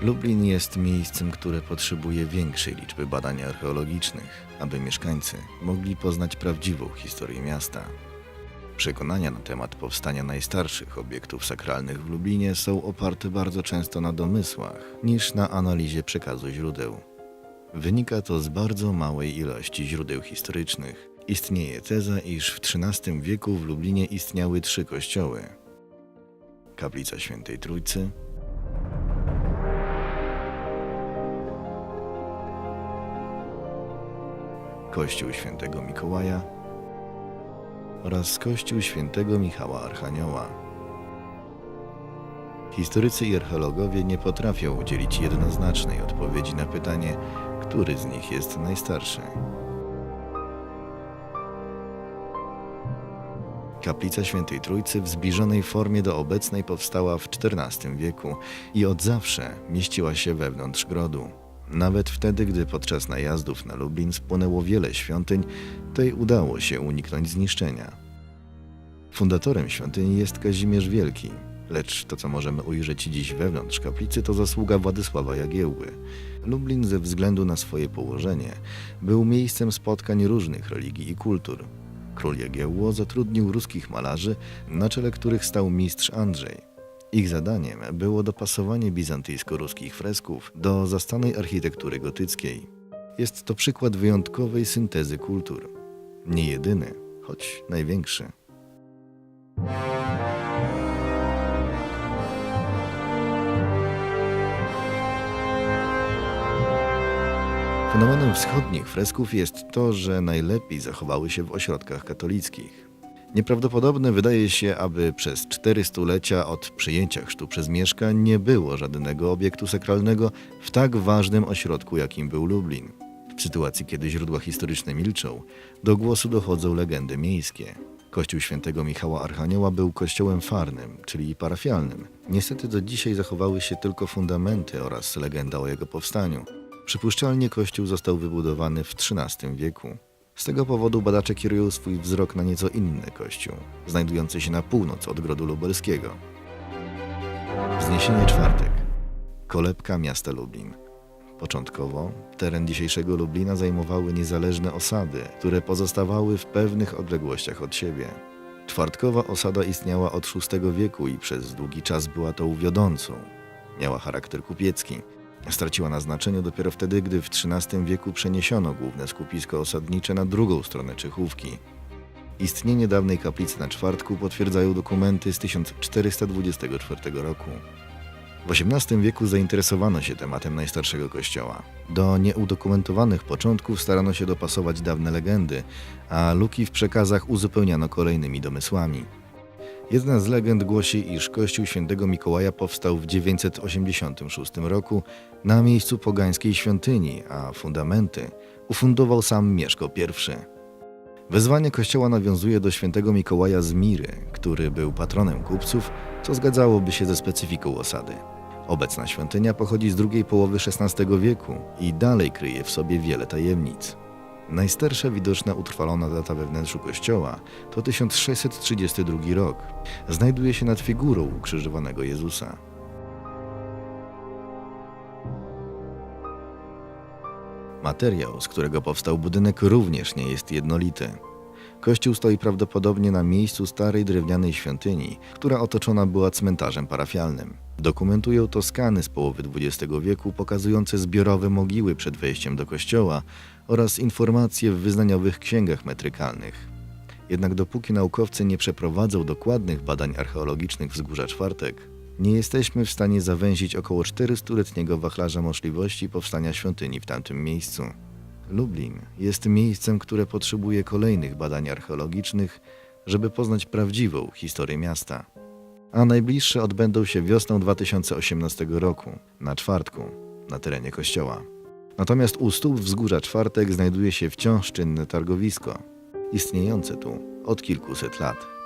Lublin jest miejscem, które potrzebuje większej liczby badań archeologicznych, aby mieszkańcy mogli poznać prawdziwą historię miasta. Przekonania na temat powstania najstarszych obiektów sakralnych w Lublinie są oparte bardzo często na domysłach niż na analizie przekazu źródeł. Wynika to z bardzo małej ilości źródeł historycznych. Istnieje teza, iż w XIII wieku w Lublinie istniały 3 kościoły: Kaplica Świętej Trójcy, Kościół Świętego Mikołaja oraz Kościół Świętego Michała Archanioła. Historycy i archeologowie nie potrafią udzielić jednoznacznej odpowiedzi na pytanie, który z nich jest najstarszy. Kaplica Świętej Trójcy w zbliżonej formie do obecnej powstała w XIV wieku i od zawsze mieściła się wewnątrz grodu. Nawet wtedy, gdy podczas najazdów na Lublin spłonęło wiele świątyń, tej udało się uniknąć zniszczenia. Fundatorem świątyni jest Kazimierz Wielki, lecz to, co możemy ujrzeć dziś wewnątrz kaplicy, to zasługa Władysława Jagiełły. Lublin ze względu na swoje położenie był miejscem spotkań różnych religii i kultur. Król Jagiełło zatrudnił ruskich malarzy, na czele których stał mistrz Andrzej. Ich zadaniem było dopasowanie bizantyjsko-ruskich fresków do zastanej architektury gotyckiej. Jest to przykład wyjątkowej syntezy kultur. Nie jedyny, choć największy. Fenomenem wschodnich fresków jest to, że najlepiej zachowały się w ośrodkach katolickich. Nieprawdopodobne wydaje się, aby przez 4 stulecia od przyjęcia chrztu przez Mieszka nie było żadnego obiektu sakralnego w tak ważnym ośrodku, jakim był Lublin. W sytuacji, kiedy źródła historyczne milczą, do głosu dochodzą legendy miejskie. Kościół Świętego Michała Archanioła był kościołem farnym, czyli parafialnym. Niestety do dzisiaj zachowały się tylko fundamenty oraz legenda o jego powstaniu. Przypuszczalnie kościół został wybudowany w XIII wieku. Z tego powodu badacze kierują swój wzrok na nieco inny kościół, znajdujący się na północ od Grodu Lubelskiego. Wzniesienie Czwartek. Kolebka miasta Lublin. Początkowo teren dzisiejszego Lublina zajmowały niezależne osady, które pozostawały w pewnych odległościach od siebie. Czwartkowa osada istniała od VI wieku i przez długi czas była tą wiodącą. Miała charakter kupiecki. Straciła na znaczeniu dopiero wtedy, gdy w XIII wieku przeniesiono główne skupisko osadnicze na drugą stronę Czychówki. Istnienie dawnej kaplicy na Czwartku potwierdzają dokumenty z 1424 roku. W XVIII wieku zainteresowano się tematem najstarszego kościoła. Do nieudokumentowanych początków starano się dopasować dawne legendy, a luki w przekazach uzupełniano kolejnymi domysłami. Jedna z legend głosi, iż kościół Świętego Mikołaja powstał w 986 roku na miejscu pogańskiej świątyni, a fundamenty ufundował sam Mieszko I. Wezwanie kościoła nawiązuje do Świętego Mikołaja z Miry, który był patronem kupców, co zgadzałoby się ze specyfiką osady. Obecna świątynia pochodzi z drugiej połowy XVI wieku i dalej kryje w sobie wiele tajemnic. Najstarsza widoczna utrwalona data we wnętrzu kościoła to 1632 rok. Znajduje się nad figurą ukrzyżowanego Jezusa. Materiał, z którego powstał budynek, również nie jest jednolity. Kościół stoi prawdopodobnie na miejscu starej drewnianej świątyni, która otoczona była cmentarzem parafialnym. Dokumentują to skany z połowy XX wieku pokazujące zbiorowe mogiły przed wejściem do kościoła oraz informacje w wyznaniowych księgach metrykalnych. Jednak dopóki naukowcy nie przeprowadzą dokładnych badań archeologicznych wzgórza Czwartek, nie jesteśmy w stanie zawęzić około 400-letniego wachlarza możliwości powstania świątyni w tamtym miejscu. Lublin jest miejscem, które potrzebuje kolejnych badań archeologicznych, żeby poznać prawdziwą historię miasta. A najbliższe odbędą się wiosną 2018 roku, na Czwartku, na terenie kościoła. Natomiast u stóp wzgórza Czwartek znajduje się wciąż czynne targowisko, istniejące tu od kilkuset lat.